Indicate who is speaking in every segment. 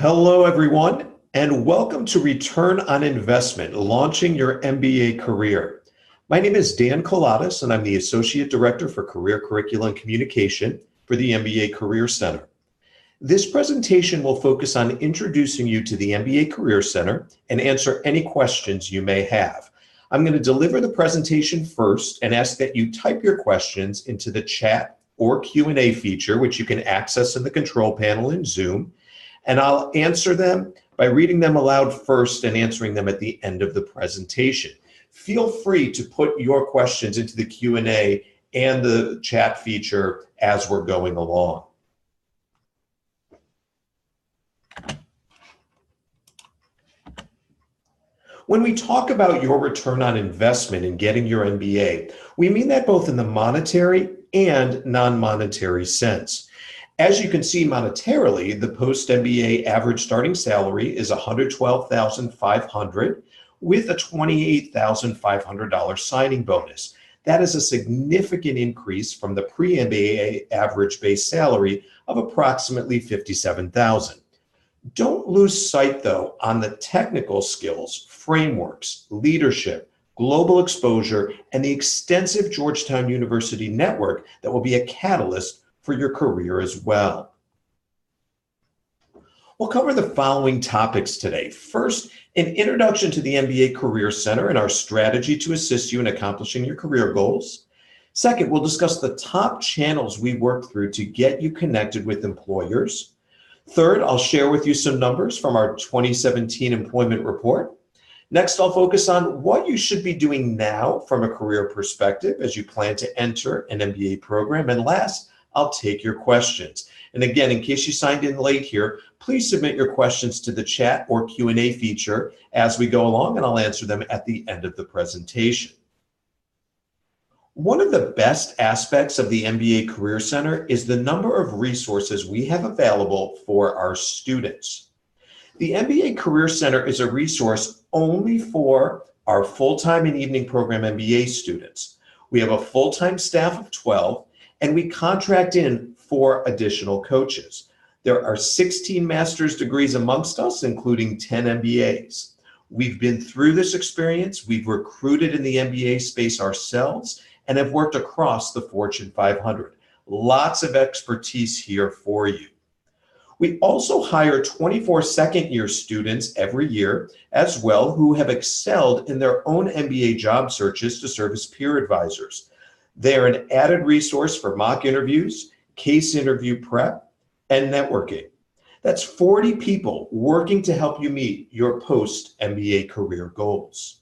Speaker 1: Hello, everyone, and welcome to Return on Investment, Launching Your MBA Career. My name is Dan Coladas, and I'm the Associate Director for Career Curriculum and Communication for the MBA Career Center. This presentation will focus on introducing you to the MBA Career Center and answer any questions you may have. I'm going to deliver the presentation first and ask that you type your questions into the chat or Q&A feature, which you can access in the control panel in Zoom. And I'll answer them by reading them aloud first and answering them at the end of the presentation. Feel free to put your questions into the Q&A and the chat feature as we're going along. When we talk about your return on investment in getting your MBA, we mean that both in the monetary and non-monetary sense. As you can see monetarily, the post-MBA average starting salary is $112,500 with a $28,500 signing bonus. That is a significant increase from the pre-MBA average base salary of approximately $57,000. Don't lose sight, though, on the technical skills, frameworks, leadership, global exposure, and the extensive Georgetown University network that will be a catalyst for your career as well. We'll cover the following topics today. First, an introduction to the MBA Career Center and our strategy to assist you in accomplishing your career goals. Second, we'll discuss the top channels we work through to get you connected with employers. Third, I'll share with you some numbers from our 2017 employment report. Next, I'll focus on what you should be doing now from a career perspective as you plan to enter an MBA program. And last, I'll take your questions. And again, in case you signed in late here, please submit your questions to the chat or Q&A feature as we go along, and I'll answer them at the end of the presentation. One of the best aspects of the MBA Career Center is the number of resources we have available for our students. The MBA Career Center is a resource only for our full-time and evening program MBA students. We have a full-time staff of 12, and we contract in 4 additional coaches. There are 16 master's degrees amongst us, including 10 MBAs. We've been through this experience. We've recruited in the MBA space ourselves and have worked across the Fortune 500. Lots of expertise here for you. We also hire 24 second-year students every year as well who have excelled in their own MBA job searches to serve as peer advisors. They're an added resource for mock interviews, case interview prep, and networking. That's 40 people working to help you meet your post-MBA career goals.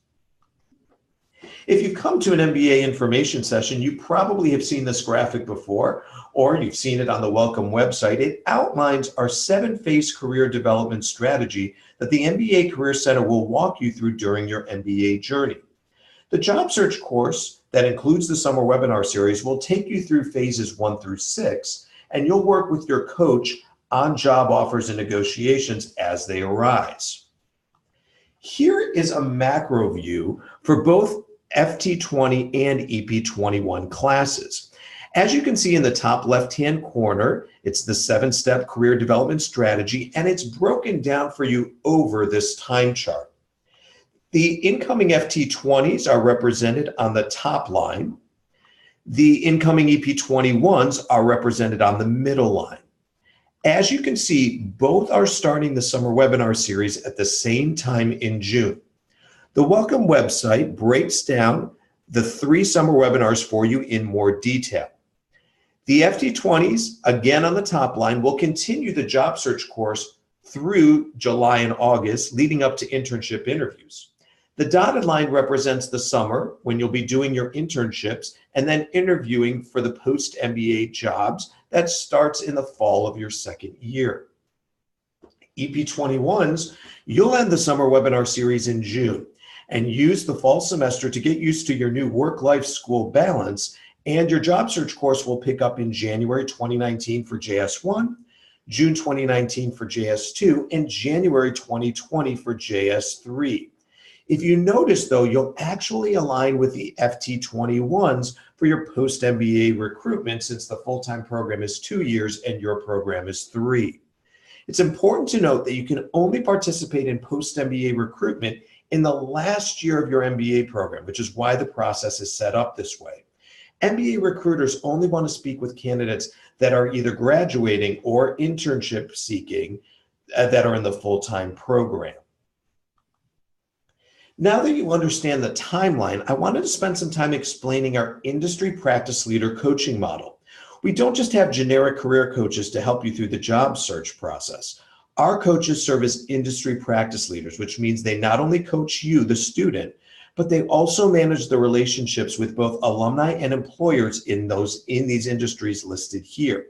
Speaker 1: If you've come to an MBA information session, you probably have seen this graphic before, or you've seen it on the Welcome website. It outlines our 7-phase career development strategy that the MBA Career Center will walk you through during your MBA journey. The job search course that includes the summer webinar series will take you through phases 1 through 6, and you'll work with your coach on job offers and negotiations as they arise. Here is a macro view for both FT20 and EP21 classes. As you can see in the top left-hand corner, it's the 7-step career development strategy, and it's broken down for you over this time chart. The incoming FT20s are represented on the top line. The incoming EP21s are represented on the middle line. As you can see, both are starting the summer webinar series at the same time in June. The Welcome website breaks down the 3 summer webinars for you in more detail. The FT20s, again on the top line, will continue the job search course through July and August, leading up to internship interviews. The dotted line represents the summer when you'll be doing your internships and then interviewing for the post-MBA jobs that starts in the fall of your second year. EP21s, you'll end the summer webinar series in June and use the fall semester to get used to your new work-life school balance, and your job search course will pick up in January 2019 for JS1, June 2019 for JS2, and January 2020 for JS3. If you notice, though, you'll actually align with the FT21s for your post-MBA recruitment, since the full-time program is 2 years and your program is 3. It's important to note that you can only participate in post-MBA recruitment in the last year of your MBA program, which is why the process is set up this way. MBA recruiters only want to speak with candidates that are either graduating or internship seeking that are in the full-time program. Now that you understand the timeline, I wanted to spend some time explaining our industry practice leader coaching model. We don't just have generic career coaches to help you through the job search process. Our coaches serve as industry practice leaders, which means they not only coach you, the student, but they also manage the relationships with both alumni and employers in these industries listed here.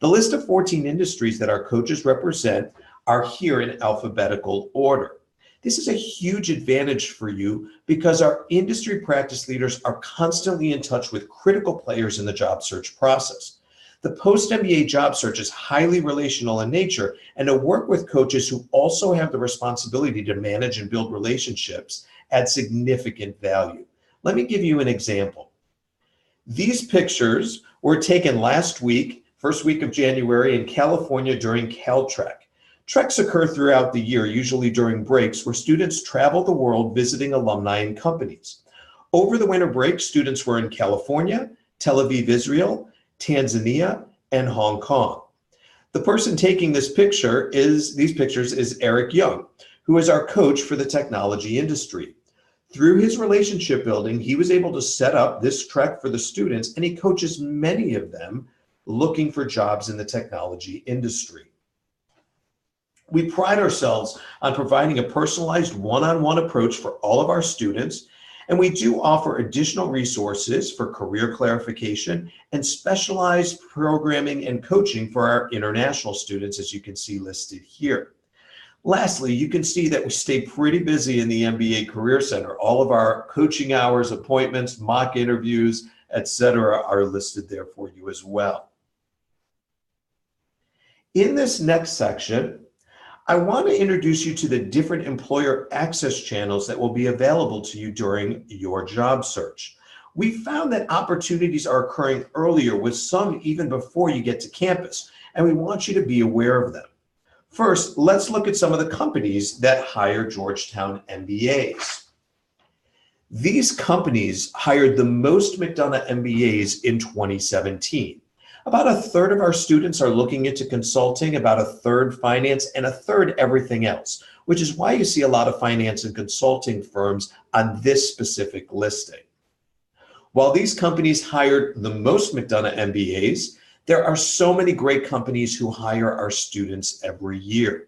Speaker 1: The list of 14 industries that our coaches represent are here in alphabetical order. This is a huge advantage for you because our industry practice leaders are constantly in touch with critical players in the job search process. The post-MBA job search is highly relational in nature, and to work with coaches who also have the responsibility to manage and build relationships adds significant value. Let me give you an example. These pictures were taken last week, first week of January in California during CalTrek. Treks occur throughout the year, usually during breaks, where students travel the world visiting alumni and companies. Over the winter break, students were in California, Tel Aviv, Israel, Tanzania, and Hong Kong. The person taking these pictures is Eric Young, who is our coach for the technology industry. Through his relationship building, he was able to set up this trek for the students, and he coaches many of them looking for jobs in the technology industry. We pride ourselves on providing a personalized one-on-one approach for all of our students, and we do offer additional resources for career clarification and specialized programming and coaching for our international students, as you can see listed here. Lastly, you can see that we stay pretty busy in the MBA Career Center. All of our coaching hours, appointments, mock interviews, etc. are listed there for you as well. In this next section, I want to introduce you to the different employer access channels that will be available to you during your job search. We found that opportunities are occurring earlier, with some even before you get to campus, and we want you to be aware of them. First, let's look at some of the companies that hire Georgetown MBAs. These companies hired the most McDonough MBAs in 2017. About a third of our students are looking into consulting, about a third finance, and a third everything else, which is why you see a lot of finance and consulting firms on this specific listing. While these companies hired the most McDonough MBAs, there are so many great companies who hire our students every year.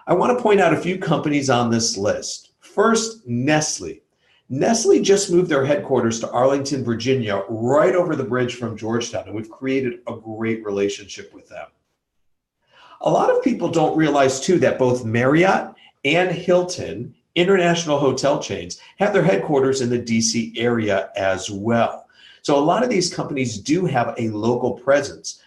Speaker 1: I want to point out a few companies on this list. First, Nestle. Nestle just moved their headquarters to Arlington, Virginia, right over the bridge from Georgetown, and we've created a great relationship with them. A lot of people don't realize, too, that both Marriott and Hilton, international hotel chains, have their headquarters in the DC area as well. So a lot of these companies do have a local presence,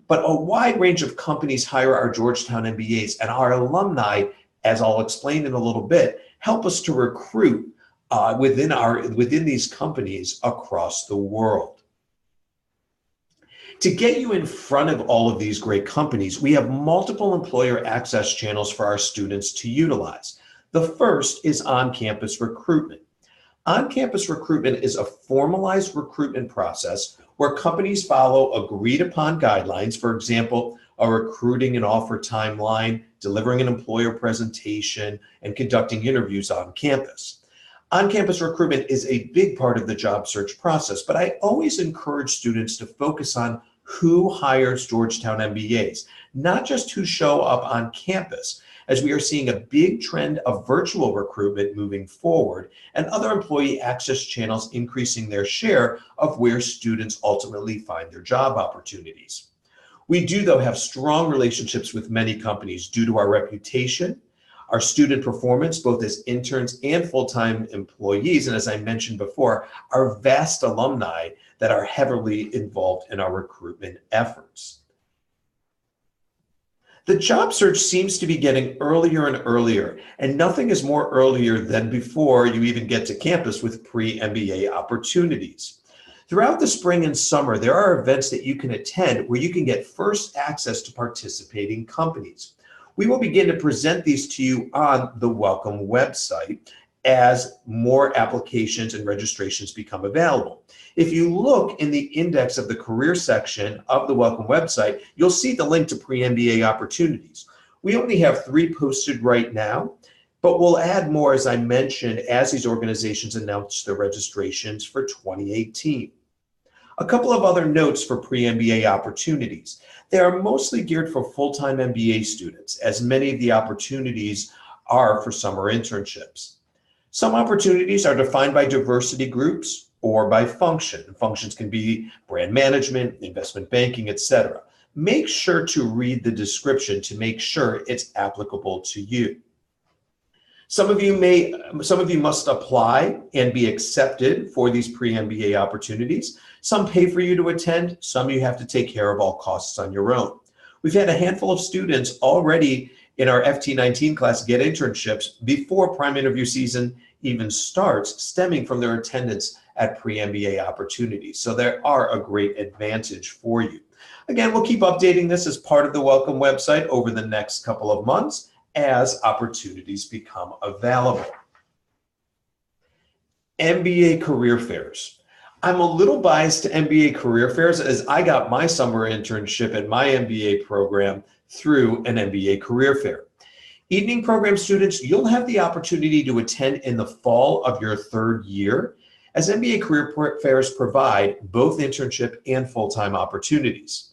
Speaker 1: but a wide range of companies hire our Georgetown MBAs, and our alumni, as I'll explain in a little bit, help us to recruit within these companies across the world. To get you in front of all of these great companies, we have multiple employer access channels for our students to utilize. The first is on-campus recruitment. On-campus recruitment is a formalized recruitment process where companies follow agreed upon guidelines, for example, a recruiting and offer timeline, delivering an employer presentation, and conducting interviews on campus. On-campus recruitment is a big part of the job search process, but I always encourage students to focus on who hires Georgetown MBAs, not just who show up on campus, as we are seeing a big trend of virtual recruitment moving forward and other employee access channels increasing their share of where students ultimately find their job opportunities. We do, though, have strong relationships with many companies due to our reputation, our student performance, both as interns and full-time employees, and as I mentioned before, our vast alumni that are heavily involved in our recruitment efforts. The job search seems to be getting earlier and earlier, and nothing is more earlier than before you even get to campus with pre-MBA opportunities. Throughout the spring and summer, there are events that you can attend where you can get first access to participating companies. We will begin to present these to you on the Welcome website as more applications and registrations become available. If you look in the index of the career section of the Welcome website, you'll see the link to pre-MBA opportunities. We only have 3 posted right now, but we'll add more, as I mentioned, as these organizations announce their registrations for 2018. A couple of other notes for pre-MBA opportunities. They are mostly geared for full-time MBA students, as many of the opportunities are for summer internships. Some opportunities are defined by diversity groups or by function. Functions can be brand management, investment banking, etc. Make sure to read the description to make sure it's applicable to you. Some of you must apply and be accepted for these pre-MBA opportunities. Some pay for you to attend, some you have to take care of all costs on your own. We've had a handful of students already in our FT19 class get internships before prime interview season even starts, stemming from their attendance at pre-MBA opportunities. So there are a great advantage for you. Again, we'll keep updating this as part of the Welcome website over the next couple of months as opportunities become available. MBA career fairs. I'm a little biased to MBA career fairs as I got my summer internship at my MBA program through an MBA career fair. Evening program students, you'll have the opportunity to attend in the fall of your 3rd year, as MBA career fairs provide both internship and full-time opportunities.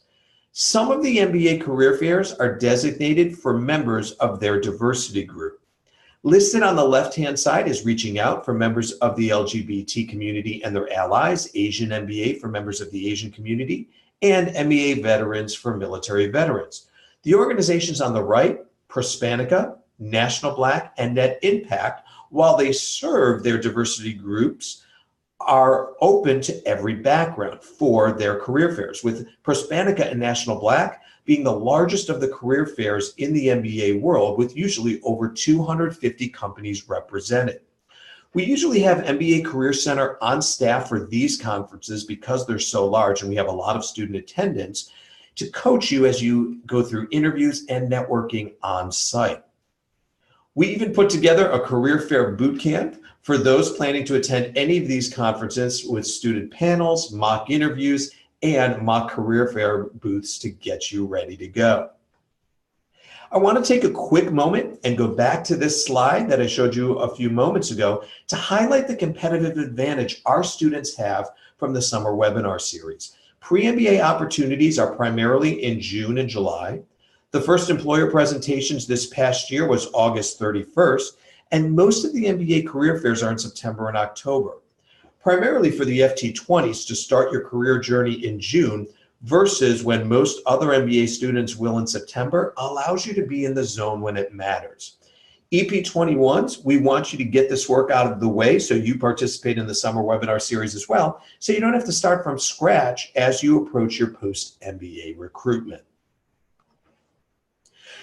Speaker 1: Some of the MBA career fairs are designated for members of their diversity group. Listed on the left-hand side is reaching out for members of the LGBT community and their allies, Asian MBA for members of the Asian community, and MBA veterans for military veterans. The organizations on the right, Prospanica, National Black, and Net Impact, while they serve their diversity groups, are open to every background for their career fairs, with Prospanica and National Black being the largest of the career fairs in the MBA world, with usually over 250 companies represented. We usually have MBA Career Center on staff for these conferences because they're so large and we have a lot of student attendance to coach you as you go through interviews and networking on site. We even put together a career fair boot camp for those planning to attend any of these conferences with student panels, mock interviews, and mock career fair booths to get you ready to go. I want to take a quick moment and go back to this slide that I showed you a few moments ago to highlight the competitive advantage our students have from the summer webinar series. Pre-MBA opportunities are primarily in June and July. The first employer presentations this past year was August 31st, and most of the MBA career fairs are in September and October. Primarily for the FT20s to start your career journey in June versus when most other MBA students will in September allows you to be in the zone when it matters. EP21s, we want you to get this work out of the way so you participate in the summer webinar series as well, so you don't have to start from scratch as you approach your post-MBA recruitment.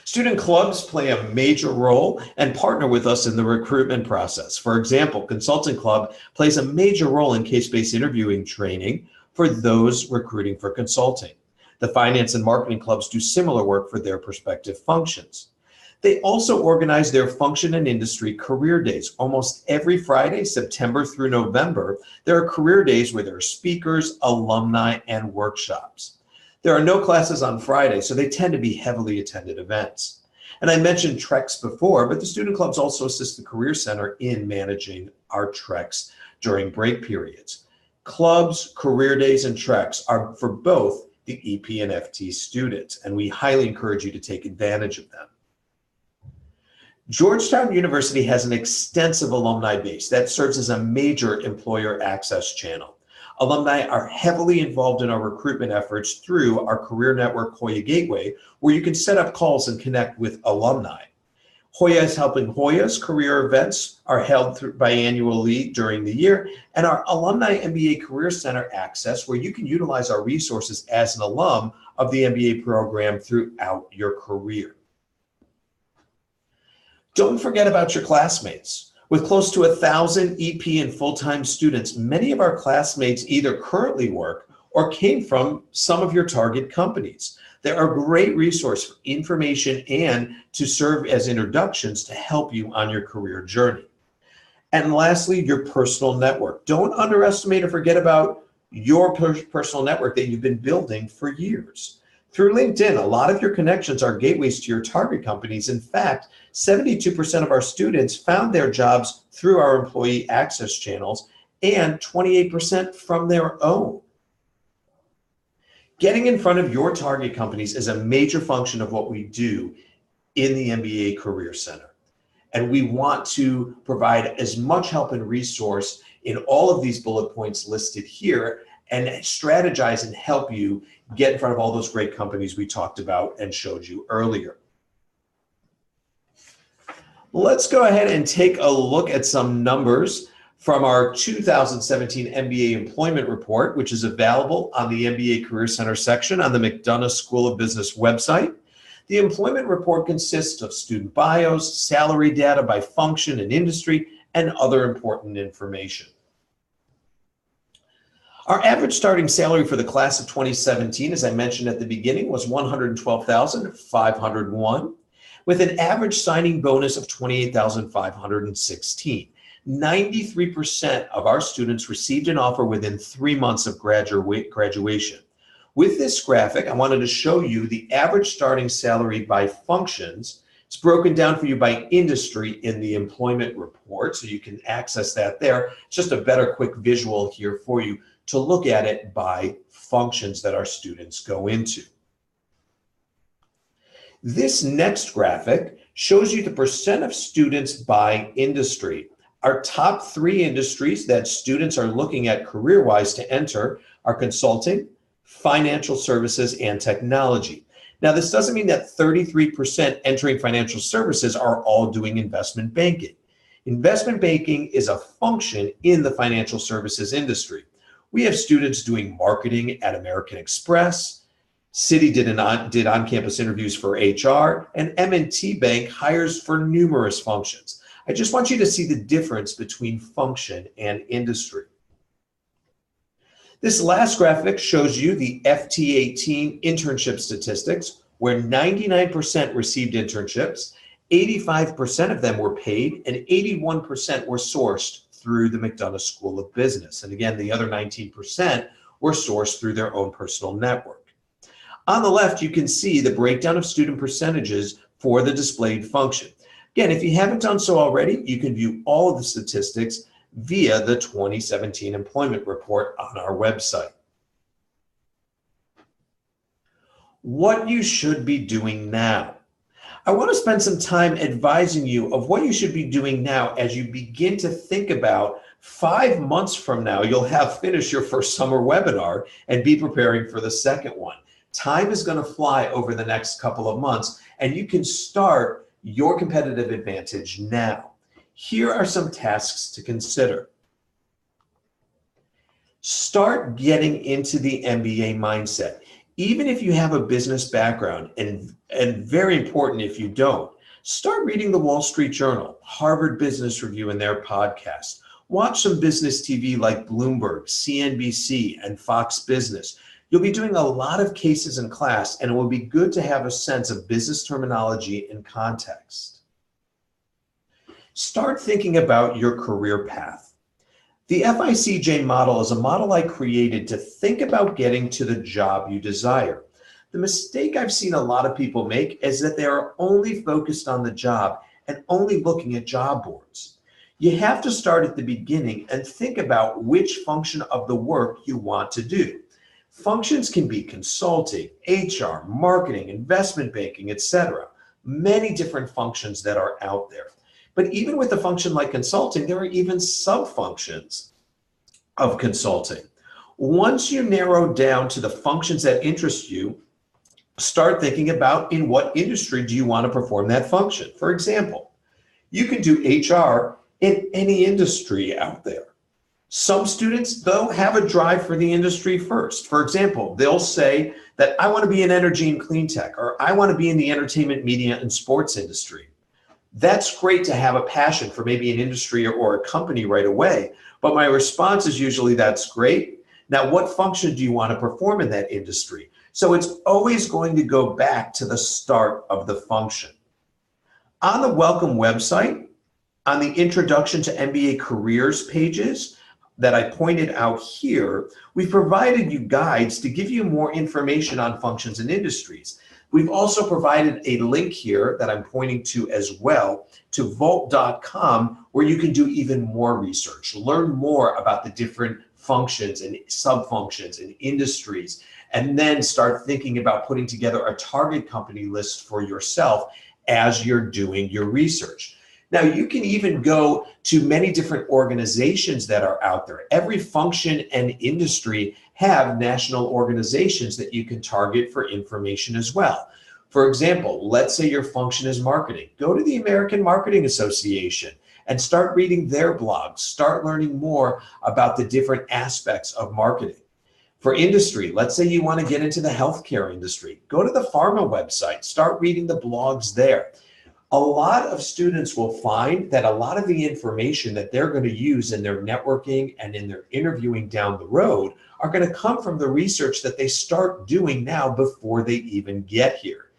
Speaker 1: Student clubs play a major role and partner with us in the recruitment process. For example, Consulting Club plays a major role in case-based interviewing training for those recruiting for consulting. The finance and marketing clubs do similar work for their respective functions. They also organize their function and industry career days. Almost every Friday, September through November, there are career days where there are speakers, alumni, and workshops. There are no classes on Friday, so they tend to be heavily attended events. And I mentioned treks before, but the student clubs also assist the Career Center in managing our treks during break periods. Clubs, career days, and treks are for both the EP and FT students, and we highly encourage you to take advantage of them. Georgetown University has an extensive alumni base that serves as a major employer access channel. Alumni are heavily involved in our recruitment efforts through our career network Hoya Gateway, where you can set up calls and connect with alumni. Hoya is helping Hoya's career events are held biannually during the year, and our Alumni MBA Career Center access, where you can utilize our resources as an alum of the MBA program throughout your career. Don't forget about your classmates. With close to 1,000 EP and full-time students, many of our classmates either currently work or came from some of your target companies. They're a great resource for information and to serve as introductions to help you on your career journey. And lastly, your personal network. Don't underestimate or forget about your personal network that you've been building for years. Through LinkedIn, a lot of your connections are gateways to your target companies. In fact, 72% of our students found their jobs through our employee access channels and 28% from their own. Getting in front of your target companies is a major function of what we do in the MBA Career Center. And we want to provide as much help and resource in all of these bullet points listed here and strategize and help you get in front of all those great companies we talked about and showed you earlier. Let's go ahead and take a look at some numbers from our 2017 MBA Employment Report, which is available on the MBA Career Center section on the McDonough School of Business website. The employment report consists of student bios, salary data by function and industry, and other important information. Our average starting salary for the class of 2017, as I mentioned at the beginning, was $112,501, with an average signing bonus of $28,516. 93% of our students received an offer within 3 months of graduation. With this graphic, I wanted to show you the average starting salary by functions. It's broken down for you by industry in the employment report, so you can access that there. It's just a better quick visual here for you to look at it by functions that our students go into. This next graphic shows you the percent of students by industry. Our top 3 industries that students are looking at career-wise to enter are consulting, financial services, and technology. Now, this doesn't mean that 33% entering financial services are all doing investment banking. Investment banking is a function in the financial services industry. We have students doing marketing at American Express. Citi did on-campus interviews for HR, and M&T Bank hires for numerous functions. I just want you to see the difference between function and industry. This last graphic shows you the FT18 internship statistics, where 99% received internships, 85% of them were paid, and 81% were sourced through the McDonough School of Business. And again, the other 19% were sourced through their own personal network. On the left, you can see the breakdown of student percentages for the displayed function. Again, if you haven't done so already, you can view all of the statistics via the 2017 employment report on our website. What you should be doing now. I want to spend some time advising you of what you should be doing now as you begin to think about 5 months from now, you'll have finished your first summer webinar and be preparing for the second one. Time is going to fly over the next couple of months, and you can start your competitive advantage now. Here are some tasks to consider. Start getting into the MBA mindset. Even if you have a business background, and very important if you don't, start reading the Wall Street Journal, Harvard Business Review and their podcast. Watch some business TV like Bloomberg, CNBC, and Fox Business. You'll be doing a lot of cases in class, and it will be good to have a sense of business terminology and context. Start thinking about your career path. The FICJ model is a model I created to think about getting to the job you desire. The mistake I've seen a lot of people make is that they are only focused on the job and only looking at job boards. You have to start at the beginning and think about which function of the work you want to do. Functions can be consulting, HR, marketing, investment banking, etc. Many different functions that are out there. But even with a function like consulting, there are even sub-functions of consulting. Once you narrow down to the functions that interest you, start thinking about in what industry do you want to perform that function. For example, you can do HR in any industry out there. Some students, though, have a drive for the industry first. For example, they'll say that I want to be in energy and clean tech, or I want to be in the entertainment, media, and sports industry. That's great to have a passion for maybe an industry or a company right away, but my response is usually that's great. Now, what function do you want to perform in that industry? So it's always going to go back to the start of the function. On the Welcome website, on the Introduction to MBA Careers pages that I pointed out here, we've provided you guides to give you more information on functions and industries. We've also provided a link here that I'm pointing to as well to vault.com, where you can do even more research, learn more about the different functions and sub-functions and industries, and then start thinking about putting together a target company list for yourself as you're doing your research. Now, you can even go to many different organizations that are out there. Every function and industry have national organizations that you can target for information as well. For example, let's say your function is marketing. Go to the American Marketing Association and start reading their blogs. Start learning more about the different aspects of marketing. For industry, let's say you want to get into the healthcare industry. Go to the pharma website. Start reading the blogs there. A lot of students will find that a lot of the information that they're going to use in their networking and in their interviewing down the road are going to come from the research that they start doing now before they even get here.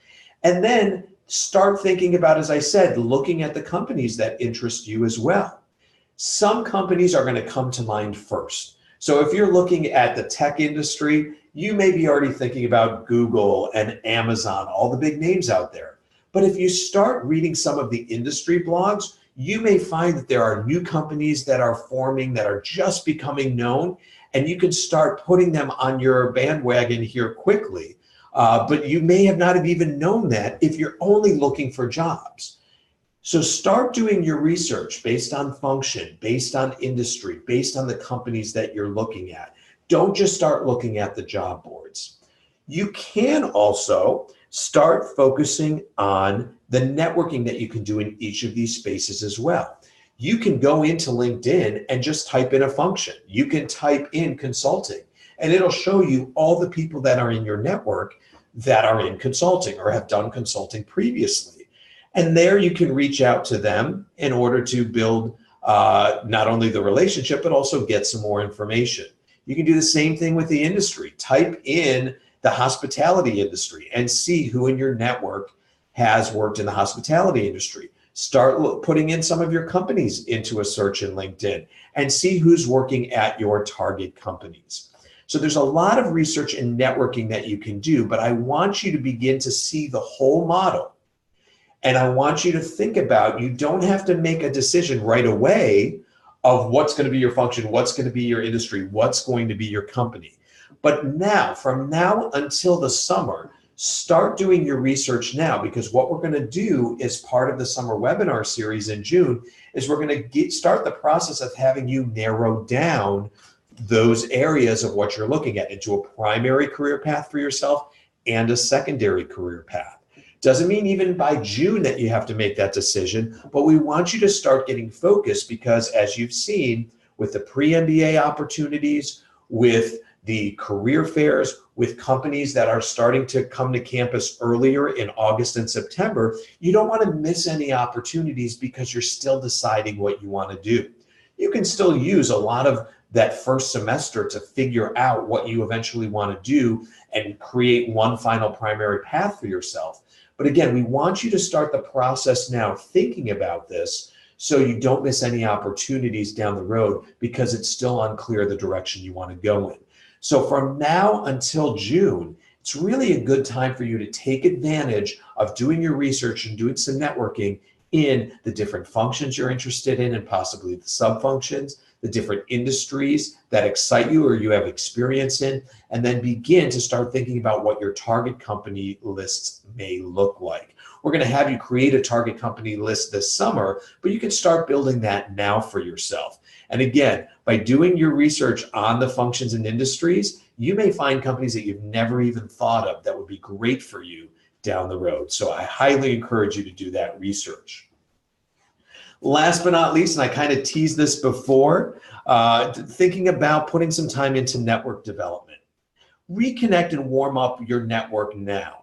Speaker 1: And then start thinking about, as I said, looking at the companies that interest you as well. Some companies are going to come to mind first. So if you're looking at the tech industry, you may be already thinking about Google and Amazon, all the big names out there. But if you start reading some of the industry blogs, you may find that there are new companies that are forming, that are just becoming known, and you can start putting them on your bandwagon here quickly. But you may have not have even known that if you're only looking for jobs. So start doing your research based on function, based on industry, based on the companies that you're looking at. Don't just start looking at the job boards. You can also start focusing on the networking that you can do in each of these spaces as well. You can go into LinkedIn and just type in a function. You can type in consulting, and it'll show you all the people that are in your network that are in consulting or have done consulting previously. And there you can reach out to them in order to build not only the relationship, but also get some more information. You can do the same thing with the industry. Type in the hospitality industry and see who in your network has worked in the hospitality industry. Start putting in some of your companies into a search in LinkedIn and see who's working at your target companies. So there's a lot of research and networking that you can do, but I want you to begin to see the whole model. And I want you to think about, you don't have to make a decision right away of what's going to be your function, what's going to be your industry, what's going to be your company. But now, from now until the summer, start doing your research now, because what we're going to do as part of the summer webinar series in June is we're going to start the process of having you narrow down those areas of what you're looking at into a primary career path for yourself and a secondary career path. Doesn't mean even by June that you have to make that decision, but we want you to start getting focused, because as you've seen with the pre-MBA opportunities, with the career fairs, with companies that are starting to come to campus earlier in August and September, you don't want to miss any opportunities because you're still deciding what you want to do. You can still use a lot of that first semester to figure out what you eventually want to do and create one final primary path for yourself. But again, we want you to start the process now thinking about this so you don't miss any opportunities down the road because it's still unclear the direction you want to go in. So from now until June, it's really a good time for you to take advantage of doing your research and doing some networking in the different functions you're interested in and possibly the sub-functions, the different industries that excite you or you have experience in, and then begin to start thinking about what your target company lists may look like. We're going to have you create a target company list this summer, but you can start building that now for yourself. And again, by doing your research on the functions and industries, you may find companies that you've never even thought of that would be great for you down the road. So I highly encourage you to do that research. Last but not least, and I kind of teased this before, thinking about putting some time into network development. Reconnect and warm up your network now.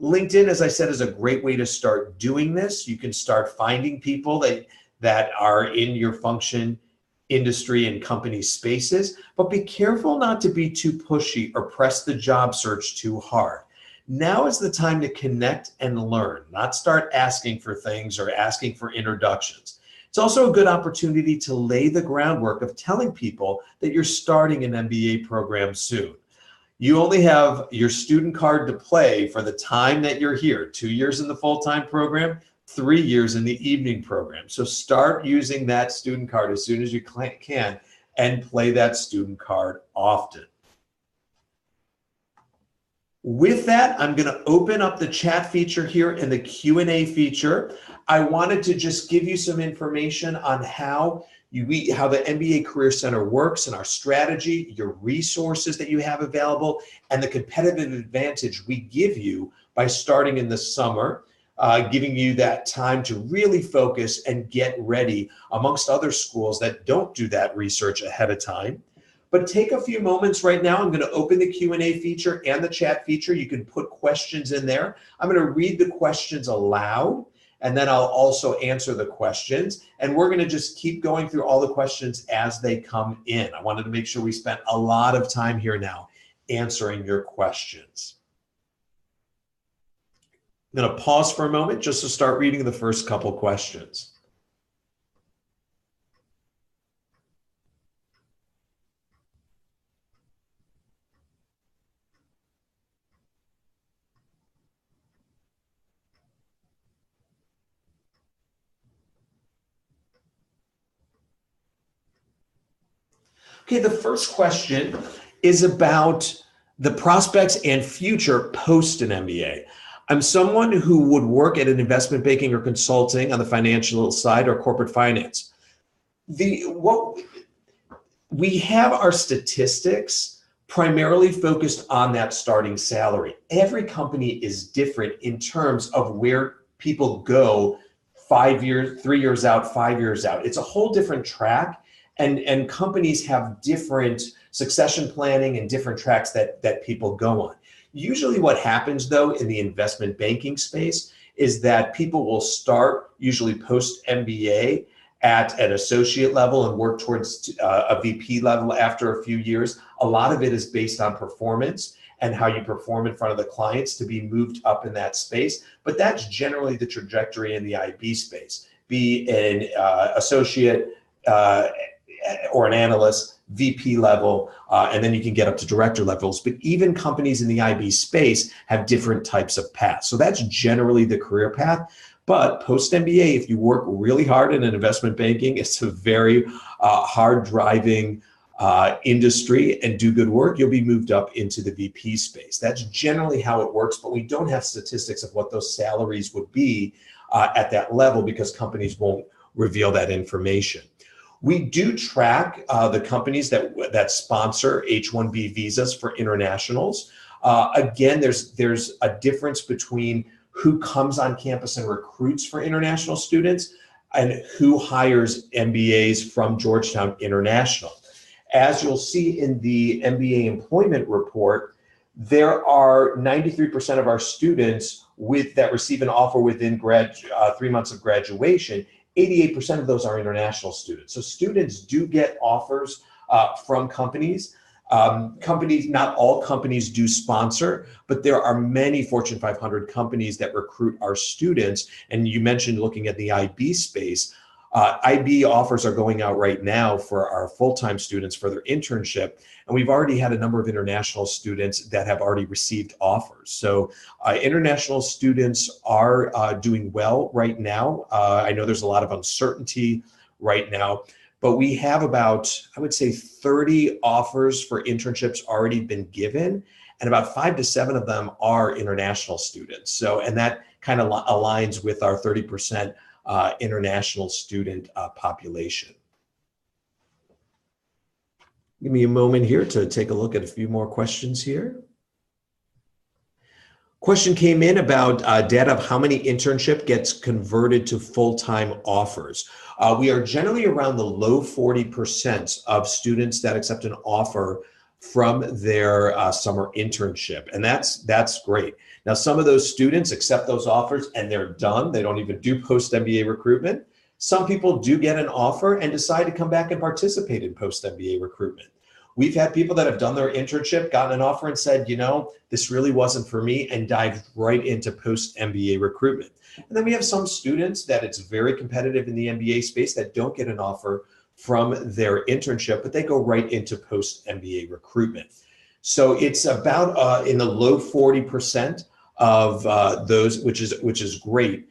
Speaker 1: LinkedIn, as I said, is a great way to start doing this. You can start finding people that are in your function industry and company spaces, but be careful not to be too pushy or press the job search too hard. Now is the time to connect and learn, not start asking for things or asking for introductions. It's also a good opportunity to lay the groundwork of telling people that you're starting an MBA program soon. You only have your student card to play for the time that you're here, 2 years in the full-time program, 3 years in the evening program. So start using that student card as soon as you can and play that student card often. With that, I'm going to open up the chat feature here in the Q&A feature. I wanted to just give you some information on how the MBA Career Center works and our strategy, your resources that you have available, and the competitive advantage we give you by starting in the summer, giving you that time to really focus and get ready amongst other schools that don't do that research ahead of time. But take a few moments right now. I'm going to open the Q&A feature and the chat feature. You can put questions in there. I'm going to read the questions aloud, and then I'll also answer the questions. And we're going to just keep going through all the questions as they come in. I wanted to make sure we spent a lot of time here now answering your questions. I'm going to pause for a moment just to start reading the first couple questions. Okay, the first question is about the prospects and future post an MBA. I'm someone who would work at an investment banking or consulting on the financial side or corporate finance. We have our statistics primarily focused on that starting salary. Every company is different in terms of where people go 5 years, 3 years out, 5 years out. It's a whole different track. And companies have different succession planning and different tracks that people go on. Usually what happens though in the investment banking space is that people will start usually post MBA at an associate level and work towards a VP level after a few years. A lot of it is based on performance and how you perform in front of the clients to be moved up in that space. But that's generally the trajectory in the IB space. Be an associate, or an analyst, VP level, and then you can get up to director levels. But even companies in the IB space have different types of paths. So that's generally the career path. But post-MBA, if you work really hard in an investment banking, it's a very hard driving industry and do good work, you'll be moved up into the VP space. That's generally how it works, but we don't have statistics of what those salaries would be at that level because companies won't reveal that information. We do track the companies that sponsor H-1B visas for internationals. Again, there's a difference between who comes on campus and recruits for international students and who hires MBAs from Georgetown International. As you'll see in the MBA employment report, there are 93% of our students that receive an offer within 3 months of graduation. 88% of those are international students. So students do get offers from companies. Not all companies do sponsor, but there are many Fortune 500 companies that recruit our students. And you mentioned looking at the IB space. IB offers are going out right now for our full-time students for their internship. And we've already had a number of international students that have already received offers. So international students are doing well right now. I know there's a lot of uncertainty right now, but we have about, I would say 30 offers for internships already been given, and about 5 to 7 of them are international students. So, and that kind of aligns with our 30% international student population. Give me a moment here to take a look at a few more questions here. Question came in about data of how many internship gets converted to full-time offers. We are generally around the low 40% of students that accept an offer from their summer internship, and that's great. Now, some of those students accept those offers and they're done. They don't even do post-MBA recruitment. Some people do get an offer and decide to come back and participate in post-MBA recruitment. We've had people that have done their internship, gotten an offer and said, you know, this really wasn't for me, and dived right into post-MBA recruitment. And then we have some students that it's very competitive in the MBA space that don't get an offer from their internship, but they go right into post-MBA recruitment. So it's about in the low 40% of those, which is great.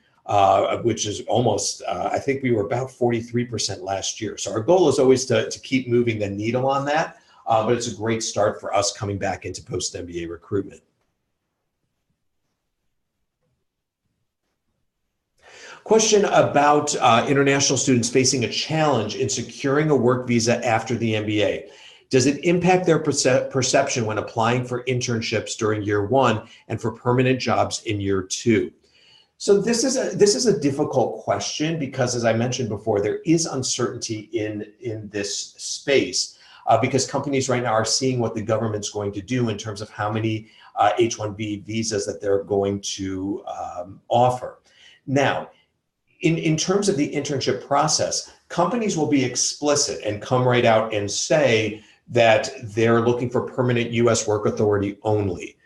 Speaker 1: Which is almost, I think we were about 43% last year. So our goal is always to keep moving the needle on that, but it's a great start for us coming back into post-MBA recruitment. Question about international students facing a challenge in securing a work visa after the MBA. Does it impact their perception when applying for internships during year one and for permanent jobs in year two? So this is a difficult question because, as I mentioned before, there is uncertainty in this space because companies right now are seeing what the government's going to do in terms of how many H-1B visas that they're going to offer. Now, in terms of the internship process, companies will be explicit and come right out and say that they're looking for permanent U.S. work authority only.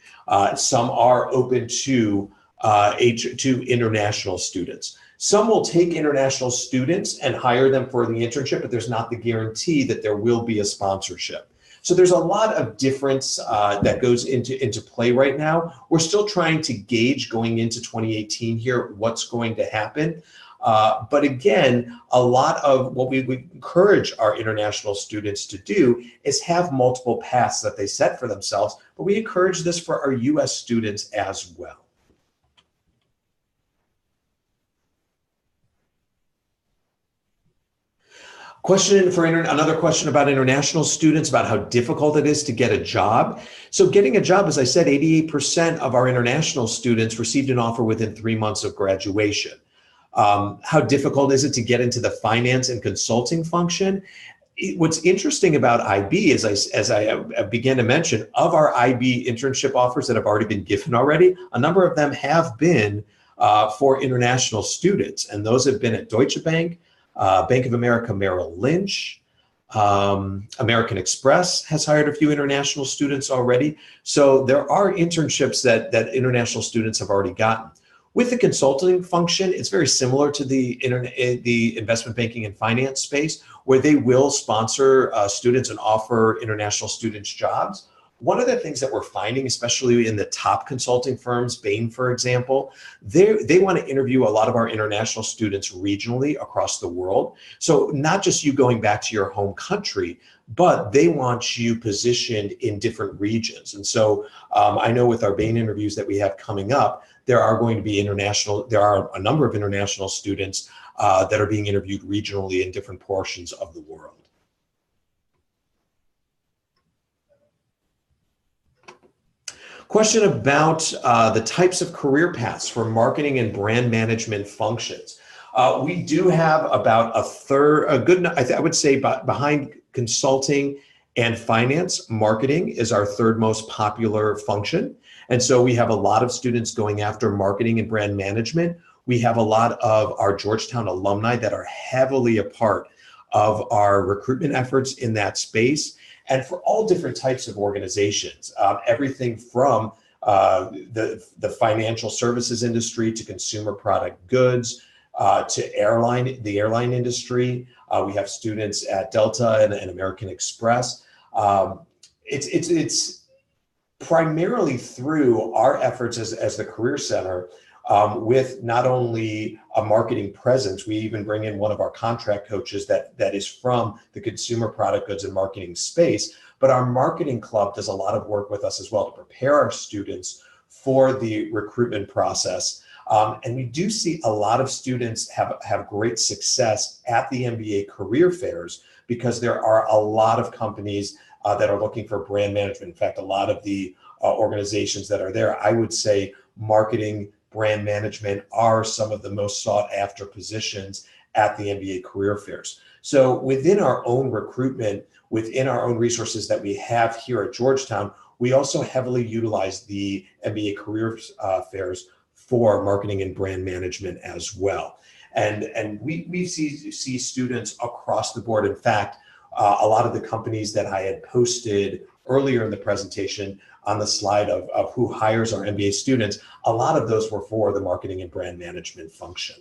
Speaker 1: Some are open to international students. Some will take international students and hire them for the internship, but there's not the guarantee that there will be a sponsorship. So there's a lot of difference that goes into play right now. We're still trying to gauge going into 2018 here what's going to happen. But again, a lot of what we encourage our international students to do is have multiple paths that they set for themselves, but we encourage this for our U.S. students as well. Another question about international students, about how difficult it is to get a job. So getting a job, as I said, 88% of our international students received an offer within 3 months of graduation. How difficult is it to get into the finance and consulting function? What's interesting about IB is, as I began to mention, of our IB internship offers that have already been given already, a number of them have been for international students. And those have been at Deutsche Bank, Bank of America Merrill Lynch, American Express has hired a few international students already. So there are internships that international students have already gotten. With the consulting function, it's very similar to the investment banking and finance space, where they will sponsor students and offer international students jobs. One of the things that we're finding, especially in the top consulting firms, Bain, for example, they want to interview a lot of our international students regionally across the world. So not just you going back to your home country, but they want you positioned in different regions. And so I know with our Bain interviews that we have coming up, there are a number of international students that are being interviewed regionally in different portions of the world. Question about the types of career paths for marketing and brand management functions. We do have about a third, I would say behind consulting and finance, marketing is our third most popular function. And so we have a lot of students going after marketing and brand management. We have a lot of our Georgetown alumni that are heavily a part of our recruitment efforts in that space. And for all different types of organizations, everything from the financial services industry to consumer product goods to the airline industry. We have students at Delta and American Express. It's primarily through our efforts as the Career Center with not only a marketing presence, we even bring in one of our contract coaches that is from the consumer product goods and marketing space, but our marketing club does a lot of work with us as well to prepare our students for the recruitment process. And we do see a lot of students have great success at the MBA career fairs because there are a lot of companies that are looking for brand management. In fact, a lot of the organizations that are there, I would say marketing, brand management are some of the most sought after positions at the MBA career fairs. So within our own recruitment, within our own resources that we have here at Georgetown, we also heavily utilize the MBA career fairs for marketing and brand management as well. And we see students across the board. In fact, a lot of the companies that I had posted earlier in the presentation on the slide of who hires our MBA students, a lot of those were for the marketing and brand management function.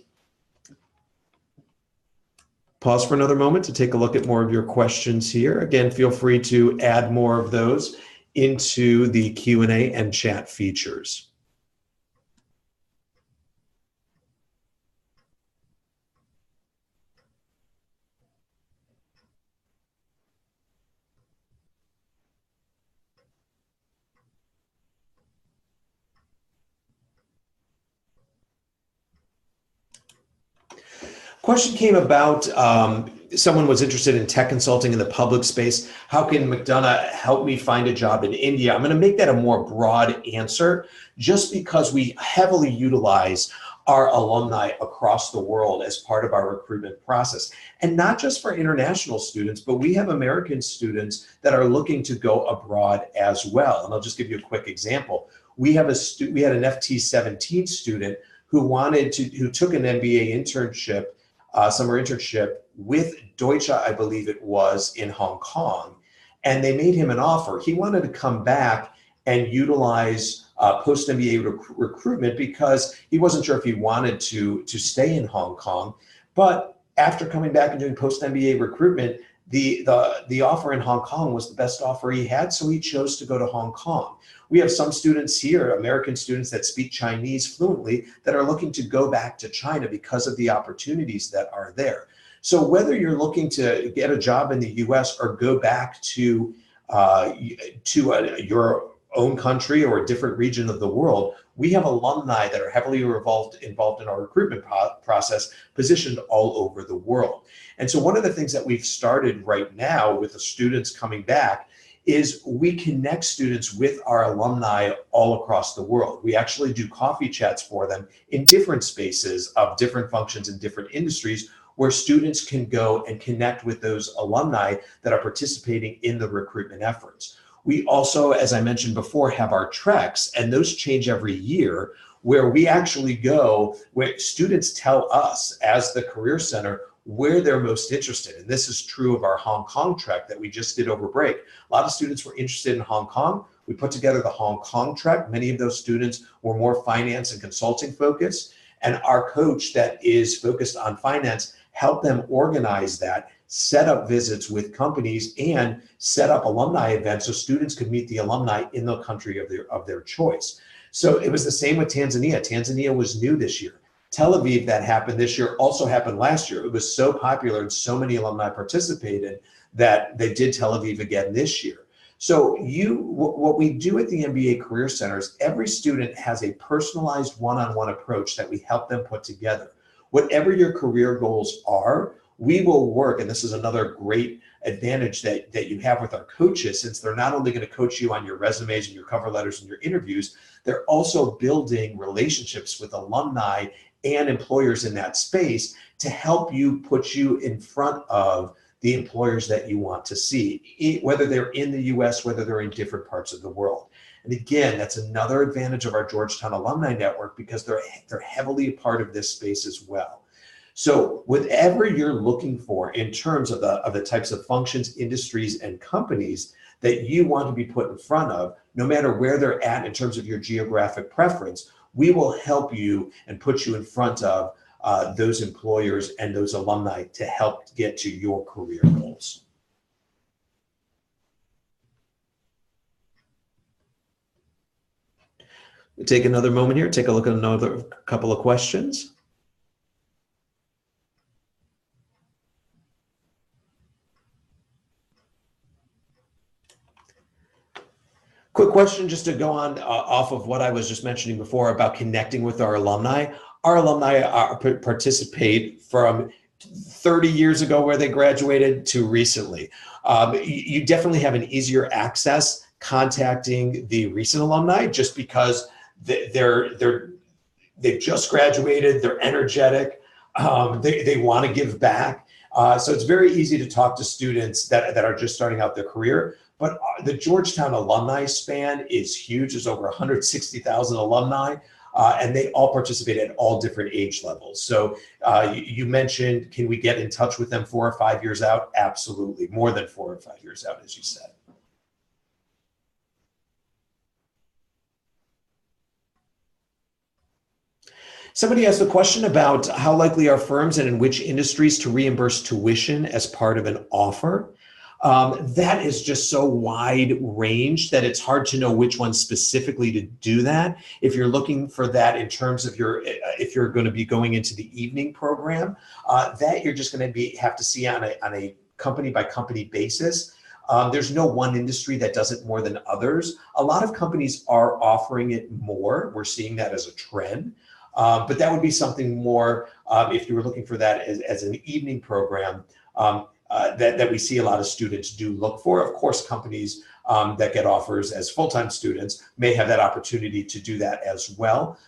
Speaker 1: Pause for another moment to take a look at more of your questions here. Again, feel free to add more of those into the Q&A and chat features. Question came about, someone was interested in tech consulting in the public space. How can McDonough help me find a job in India? I'm going to make that a more broad answer just because we heavily utilize our alumni across the world as part of our recruitment process. And not just for international students, but we have American students that are looking to go abroad as well. And I'll just give you a quick example. We had an FT17 student who took an MBA internship, summer internship with Deutsche, I believe it was, in Hong Kong, and they made him an offer. He wanted to come back and utilize post-MBA recruitment because he wasn't sure if he wanted to stay in Hong Kong. But after coming back and doing post-MBA recruitment, the offer in Hong Kong was the best offer he had, so he chose to go to Hong Kong. We have some students here, American students that speak Chinese fluently, that are looking to go back to China because of the opportunities that are there. So whether you're looking to get a job in the US or go back to your own country or a different region of the world, we have alumni that are heavily involved in our recruitment process, positioned all over the world. And so one of the things that we've started right now with the students coming back is we connect students with our alumni all across the world. We actually do coffee chats for them in different spaces of different functions in different industries where students can go and connect with those alumni that are participating in the recruitment efforts. We also, as I mentioned before, have our treks, and those change every year, where we actually go, where students tell us as the Career Center where they're most interested. And this is true of our Hong Kong trek that we just did over break. A lot of students were interested in Hong Kong. We put together the Hong Kong trek. Many of those students were more finance and consulting focused. And our coach that is focused on finance helped them organize that, set up visits with companies, and set up alumni events so students could meet the alumni in the country of their choice. So it was the same with Tanzania. Tanzania was new this year. Tel Aviv, that happened this year, also happened last year. It was so popular and so many alumni participated that they did Tel Aviv again this year. So what we do at the MBA Career Center is every student has a personalized one-on-one approach that we help them put together. Whatever your career goals are, we will work, and this is another great advantage that you have with our coaches, since they're not only going to coach you on your resumes and your cover letters and your interviews, they're also building relationships with alumni and employers in that space to help you put you in front of the employers that you want to see, whether they're in the US, whether they're in different parts of the world. And again, that's another advantage of our Georgetown Alumni Network, because they're heavily a part of this space as well. So whatever you're looking for in terms of the types of functions, industries, and companies that you want to be put in front of, no matter where they're at in terms of your geographic preference, we will help you and put you in front of those employers and those alumni to help get to your career goals. We'll take another moment here, take a look at another couple of questions. Quick question just to go on off of what I was just mentioning before about connecting with our alumni. Our alumni participate from 30 years ago where they graduated to recently. You definitely have an easier access contacting the recent alumni just because they've just graduated, they're energetic, they want to give back. So it's very easy to talk to students that are just starting out their career. But the Georgetown alumni span is huge. There's over 160,000 alumni. and they all participate at all different age levels. So you mentioned, can we get in touch with them 4 or 5 years out? Absolutely, more than 4 or 5 years out, as you said. Somebody asked a question about how likely are firms and in which industries to reimburse tuition as part of an offer. That is just so wide range that it's hard to know which one specifically to do that. If you're looking for that in terms of if you're going to be going into the evening program, that you're just going to have to see on a company by company basis. There's no one industry that does it more than others. A lot of companies are offering it more. We're seeing that as a trend. But that would be something more if you were looking for that as an evening program that we see a lot of students do look for. Of course, companies that get offers as full-time students may have that opportunity to do that as well.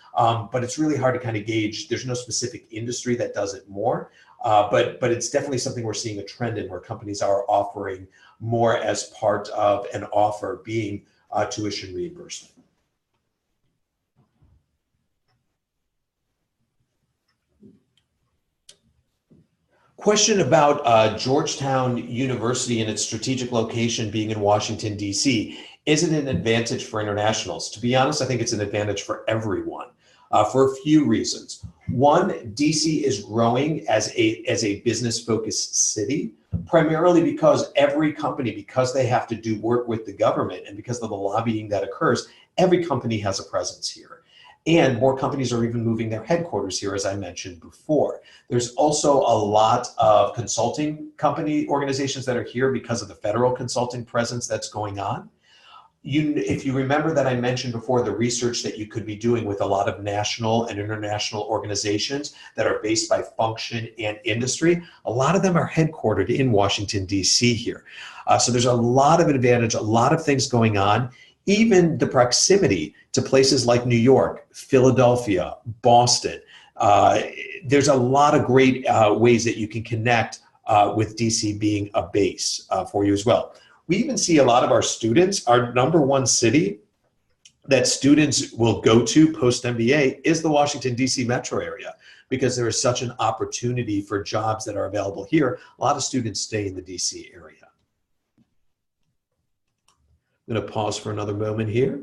Speaker 1: But it's really hard to kind of gauge. There's no specific industry that does it more. But it's definitely something we're seeing a trend in where companies are offering more as part of an offer being tuition reimbursement. Question about Georgetown University and its strategic location being in Washington, D.C. Is it an advantage for internationals? To be honest, I think it's an advantage for everyone for a few reasons. One, D.C. is growing as a business-focused city, primarily because every company, because they have to do work with the government and because of the lobbying that occurs, every company has a presence here. And more companies are even moving their headquarters here, as I mentioned before. There's also a lot of consulting company organizations that are here because of the federal consulting presence that's going on. If you remember that I mentioned before the research that you could be doing with a lot of national and international organizations that are based by function and industry, a lot of them are headquartered in Washington, D.C. here. So there's a lot of advantage, a lot of things going on. Even the proximity to places like New York, Philadelphia, Boston. There's a lot of great ways that you can connect with DC being a base for you as well. We even see a lot of our students, our #1 city that students will go to post-MBA is the Washington, D.C. metro area because there is such an opportunity for jobs that are available here. A lot of students stay in the D.C. area. I'm going to pause for another moment here.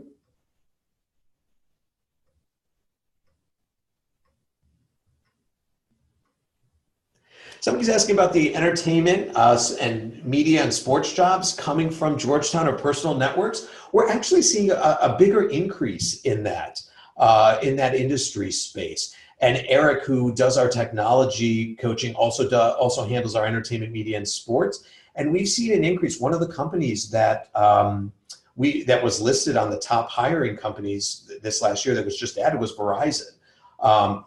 Speaker 1: Somebody's asking about the entertainment and media and sports jobs coming from Georgetown or personal networks. We're actually seeing a bigger increase in that industry space. And Eric, who does our technology coaching, also handles our entertainment, media, and sports. And we've seen an increase. One of the companies that that was listed on the top hiring companies this last year that was just added was Verizon.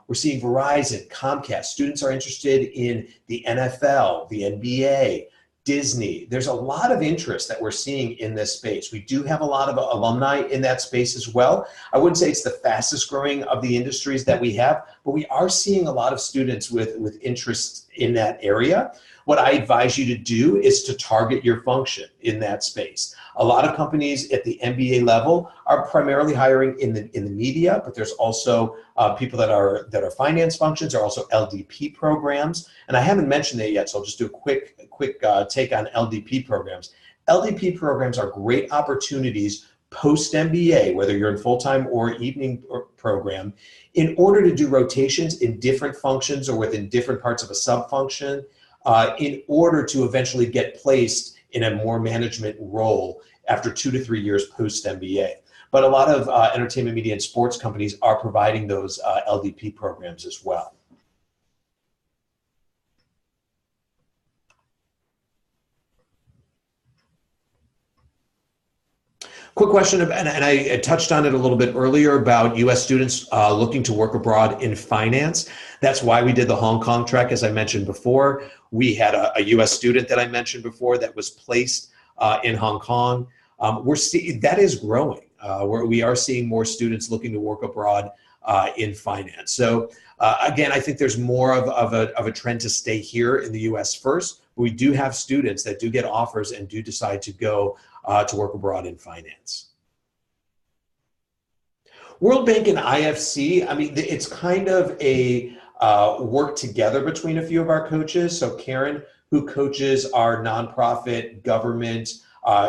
Speaker 1: We're seeing Verizon, Comcast. Students are interested in the NFL, the NBA, Disney. There's a lot of interest that we're seeing in this space. We do have a lot of alumni in that space as well. I wouldn't say it's the fastest growing of the industries that we have, but we are seeing a lot of students with interest in that area. What I advise you to do is to target your function in that space. A lot of companies at the MBA level are primarily hiring in the media, but there's also people that are finance functions, are also LDP programs. And I haven't mentioned that yet, so I'll just do a quick take on LDP programs. LDP programs are great opportunities post-MBA, whether you're in full-time or evening program, in order to do rotations in different functions or within different parts of a sub-function, in order to eventually get placed in a more management role after 2 to 3 years post-MBA. But a lot of entertainment, media, and sports companies are providing those LDP programs as well. Quick question, and I touched on it a little bit earlier about U.S. students looking to work abroad in finance. That's why we did the Hong Kong track, as I mentioned before. We had a U.S. student that I mentioned before that was placed in Hong Kong. That is growing. We are seeing more students looking to work abroad in finance. So again, I think there's more of a trend to stay here in the U.S. first. We do have students that do get offers and do decide to go to work abroad in finance. World Bank and IFC, I mean, it's kind of a work together between a few of our coaches. So Karen, who coaches our nonprofit, government,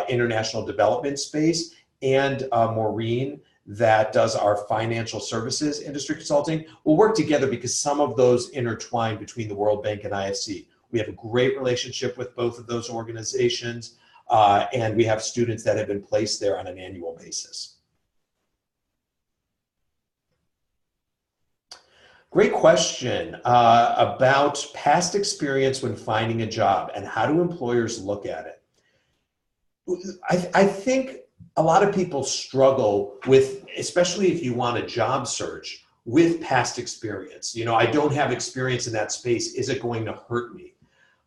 Speaker 1: international development space, and Maureen, that does our financial services industry consulting, will work together because some of those intertwine between the World Bank and IFC. We have a great relationship with both of those organizations, and we have students that have been placed there on an annual basis. Great question about past experience when finding a job and how do employers look at it. I think a lot of people struggle with, especially if you want a job search, with past experience. You know, I don't have experience in that space. Is it going to hurt me?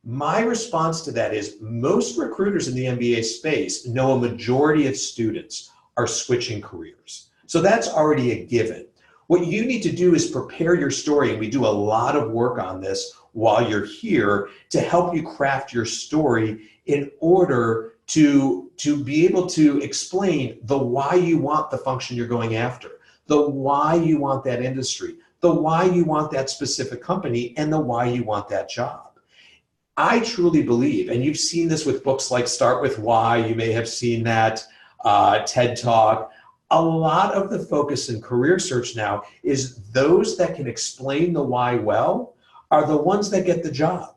Speaker 1: My response to that is most recruiters in the MBA space know a majority of students are switching careers. So that's already a given. What you need to do is prepare your story, and we do a lot of work on this while you're here to help you craft your story in order to be able to explain the why you want the function you're going after, the why you want that industry, the why you want that specific company, and the why you want that job. I truly believe, and you've seen this with books like Start With Why, you may have seen that, TED Talk. A lot of the focus in career search now is those that can explain the why well are the ones that get the job.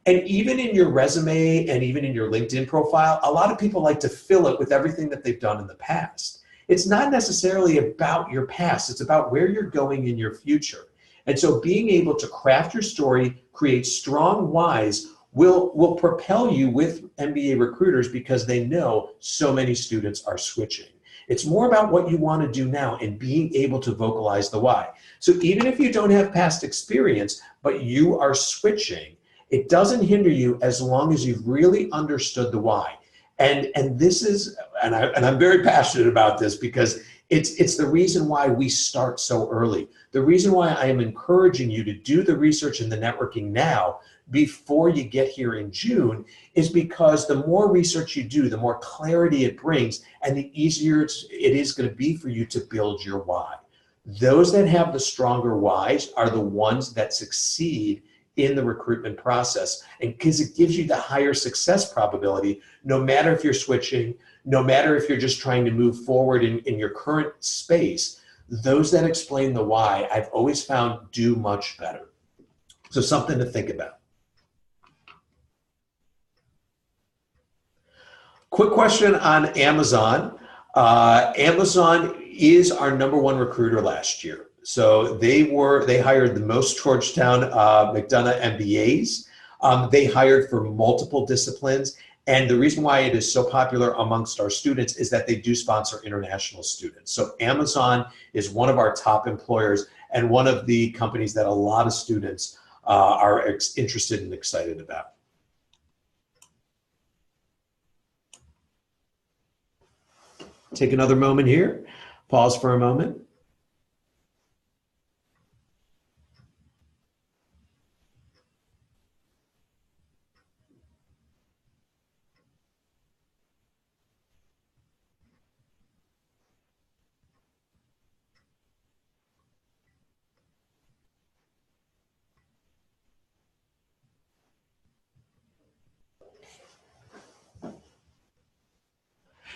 Speaker 1: And even in your resume and even in your LinkedIn profile, a lot of people like to fill it with everything that they've done in the past. It's not necessarily about your past, it's about where you're going in your future. And so being able to craft your story, create strong whys, will propel you with MBA recruiters because they know so many students are switching. It's more about what you want to do now and being able to vocalize the why. So even if you don't have past experience, but you are switching, it doesn't hinder you as long as you've really understood the why. And this is, and I'm very passionate about this because it's the reason why we start so early. The reason why I am encouraging you to do the research and the networking now before you get here in June is because the more research you do, the more clarity it brings, and the easier it is going to be for you to build your why. Those that have the stronger whys are the ones that succeed in the recruitment process, and because it gives you the higher success probability, no matter if you're switching, no matter if you're just trying to move forward in your current space, those that explain the why, I've always found do much better. So something to think about. Quick question on Amazon. Amazon is our #1 recruiter last year. So they hired the most Georgetown McDonough MBAs. They hired for multiple disciplines. And the reason why it is so popular amongst our students is that they do sponsor international students. So Amazon is one of our top employers and one of the companies that a lot of students are interested and excited about. Take another moment here. Pause for a moment.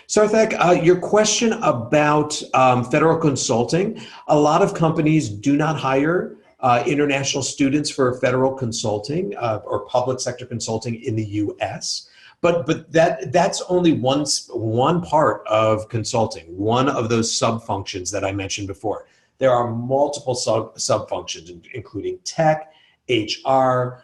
Speaker 1: Sarthak, your question about federal consulting, a lot of companies do not hire international students for federal consulting or public sector consulting in the US. But that's only one part of consulting, one of those sub-functions that I mentioned before. There are multiple sub-functions, including tech, HR,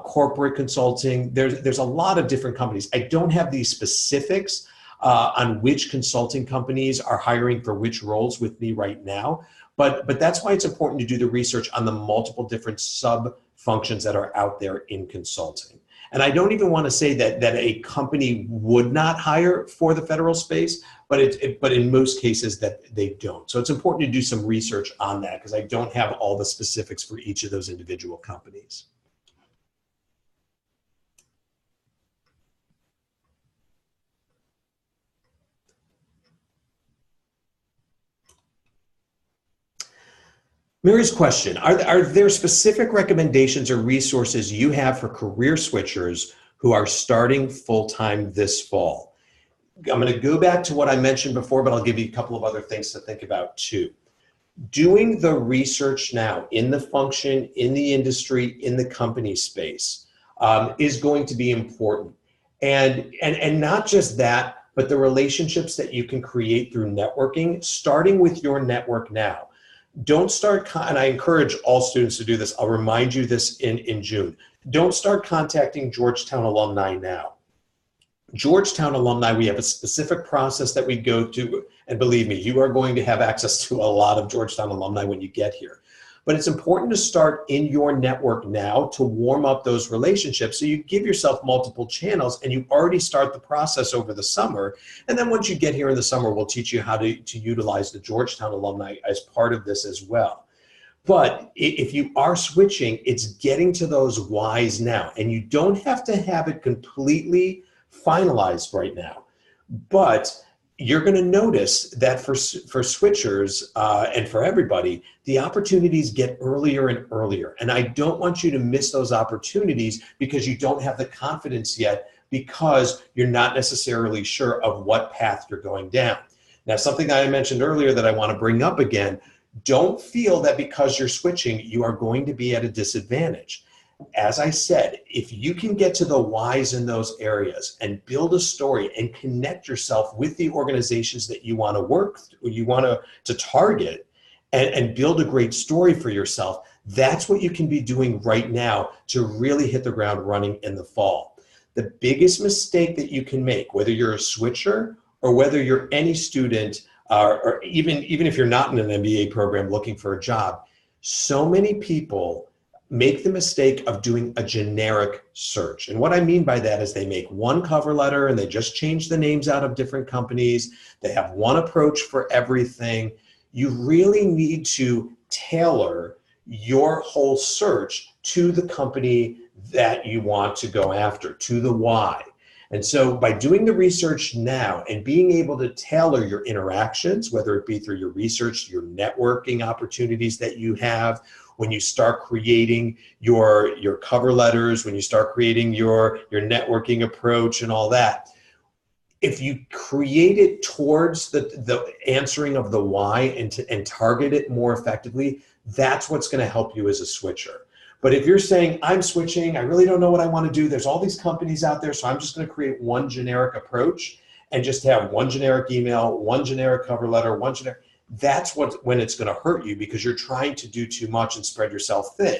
Speaker 1: corporate consulting. There's a lot of different companies. I don't have these specifics on which consulting companies are hiring for which roles with me right now. But that's why it's important to do the research on the multiple different sub-functions that are out there in consulting. And I don't even want to say that a company would not hire for the federal space, but in most cases that they don't. So it's important to do some research on that because I don't have all the specifics for each of those individual companies. Mary's question, are there specific recommendations or resources you have for career switchers who are starting full-time this fall? I'm going to go back to what I mentioned before, but I'll give you a couple of other things to think about too. Doing the research now in the function, in the industry, in the company space is going to be important. And not just that, but the relationships that you can create through networking, starting with your network now. Don't start, and I encourage all students to do this. I'll remind you this in June. Don't start contacting Georgetown alumni now. Georgetown alumni, we have a specific process that we go through, and believe me, you are going to have access to a lot of Georgetown alumni when you get here. But it's important to start in your network now to warm up those relationships so you give yourself multiple channels and you already start the process over the summer. And then once you get here in the summer, we'll teach you how to utilize the Georgetown alumni as part of this as well. But if you are switching, it's getting to those whys now. And you don't have to have it completely finalized right now. But you're going to notice that for switchers and for everybody, the opportunities get earlier and earlier. And I don't want you to miss those opportunities because you don't have the confidence yet because you're not necessarily sure of what path you're going down. Now, something that I mentioned earlier that I want to bring up again, don't feel that because you're switching, you are going to be at a disadvantage. As I said, if you can get to the whys in those areas and build a story and connect yourself with the organizations that you want to work, you want to target, and build a great story for yourself, that's what you can be doing right now to really hit the ground running in the fall. The biggest mistake that you can make, whether you're a switcher or whether you're any student, or even if you're not in an MBA program looking for a job, so many people make the mistake of doing a generic search. And what I mean by that is they make one cover letter and they just change the names out of different companies. They have one approach for everything. You really need to tailor your whole search to the company that you want to go after, to the why. And so by doing the research now and being able to tailor your interactions, whether it be through your research, your networking opportunities that you have, when you start creating your cover letters, when you start creating your networking approach and all that, if you create it towards the answering of the why and target it more effectively, that's what's going to help you as a switcher. But if you're saying, I'm switching, I really don't know what I want to do, there's all these companies out there, so I'm just going to create one generic approach and just have one generic email, one generic cover letter, one generic, that's when it's going to hurt you because you're trying to do too much and spread yourself thin.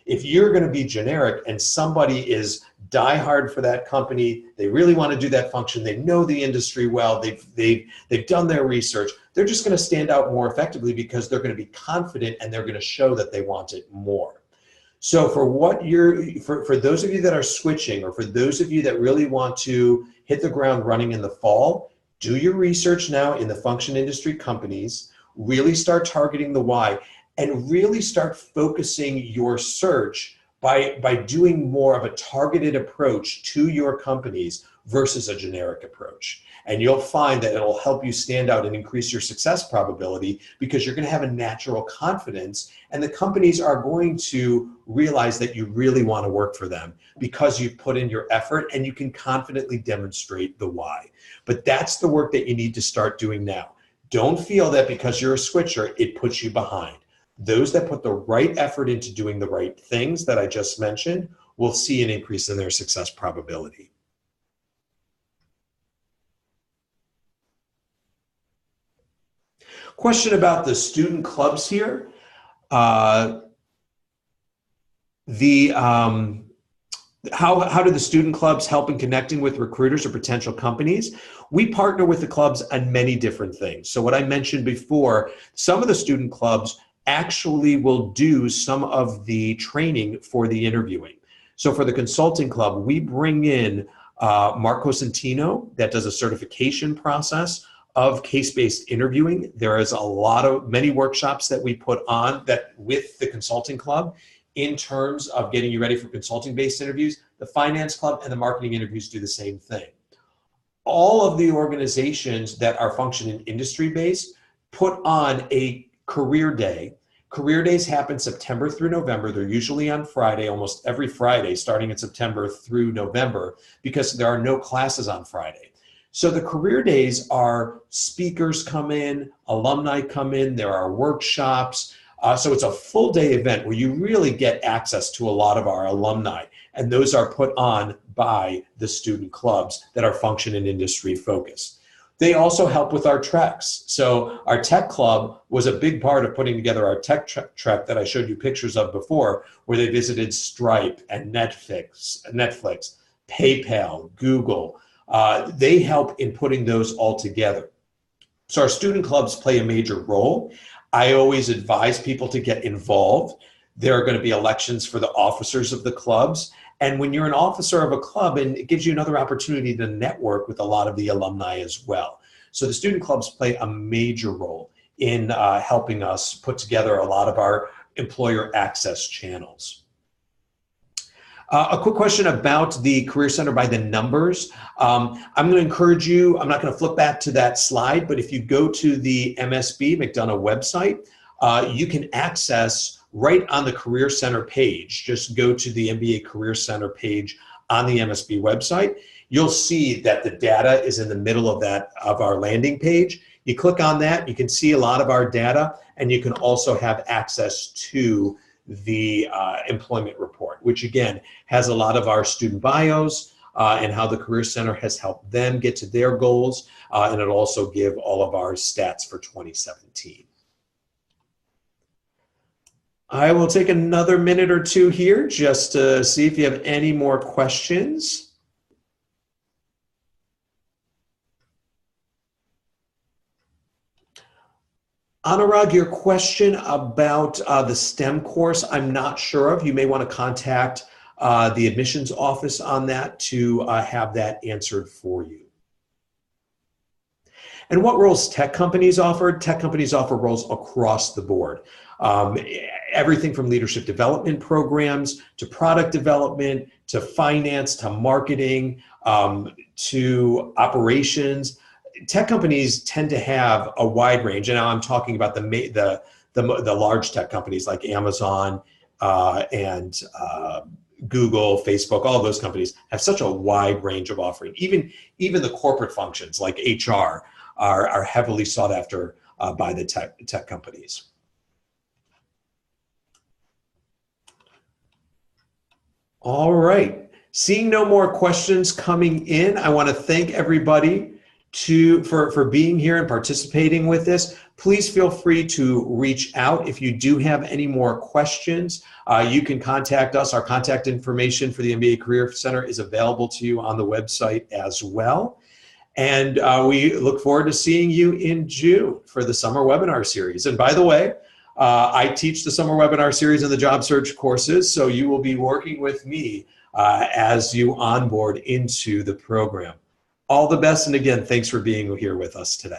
Speaker 1: If you're going to be generic and somebody is diehard for that company, they really want to do that function, they know the industry well, they've done their research, they're just going to stand out more effectively because they're going to be confident and they're going to show that they want it more. So for those of you that are switching, or for those of you that really want to hit the ground running in the fall, do your research now in the function industry companies, really start targeting the why, and really start focusing your search by doing more of a targeted approach to your companies versus a generic approach. And you'll find that it'll help you stand out and increase your success probability because you're going to have a natural confidence, and the companies are going to realize that you really want to work for them because you've put in your effort and you can confidently demonstrate the why. But that's the work that you need to start doing now. Don't feel that because you're a switcher, it puts you behind. Those that put the right effort into doing the right things that I just mentioned will see an increase in their success probability. Question about the student clubs here. How do the student clubs help in connecting with recruiters or potential companies? We partner with the clubs on many different things. So what I mentioned before, some of the student clubs actually will do some of the training for the interviewing. So for the consulting club, we bring in Mark Cosentino that does a certification process of case-based interviewing. There is many workshops that we put on that with the consulting club in terms of getting you ready for consulting-based interviews. The finance club and the marketing interviews do the same thing. All of the organizations that are functioning industry-based put on a career day Career days happen September through November. They're usually on Friday, almost every Friday, starting in September through November, because there are no classes on Friday. So the career days are speakers come in, alumni come in, there are workshops. So it's a full day event where you really get access to a lot of our alumni. And those are put on by the student clubs that are function and industry focused. They also help with our treks. So our tech club was a big part of putting together our tech trek that I showed you pictures of before, where they visited Stripe and Netflix, PayPal, Google. They help in putting those all together. So our student clubs play a major role. I always advise people to get involved. There are going to be elections for the officers of the clubs. And when you're an officer of a club, and it gives you another opportunity to network with a lot of the alumni as well. So the student clubs play a major role in helping us put together a lot of our employer access channels. A quick question about the Career Center by the numbers. I'm going to encourage you, I'm not going to flip back to that slide, but if you go to the MSB McDonough website, you can access right on the Career Center page. Just go to the MBA Career Center page on the MSB website. You'll see that the data is in the middle of our landing page. You click on that, you can see a lot of our data, and you can also have access to the employment report, which again has a lot of our student bios and how the Career Center has helped them get to their goals, and it'll also give all of our stats for 2017. I will take another minute or two here just to see if you have any more questions. Anurag, your question about the STEM course, I'm not sure of. You may want to contact the admissions office on that to have that answered for you. And what roles tech companies offer? Tech companies offer roles across the board. Everything from leadership development programs to product development to finance to marketing to operations. Tech companies tend to have a wide range, and now I'm talking about the large tech companies like Amazon and Google, Facebook. All of those companies have such a wide range of offering. Even the corporate functions like HR are heavily sought after by the tech companies. All right, seeing no more questions coming in, I want to thank everybody for being here and participating with this. Please feel free to reach out if you do have any more questions. You can contact us. Our contact information for the MBA Career Center is available to you on the website as well. And we look forward to seeing you in June for the summer webinar series. And by the way, I teach the summer webinar series and the job search courses, so you will be working with me as you onboard into the program. All the best, and again, thanks for being here with us today.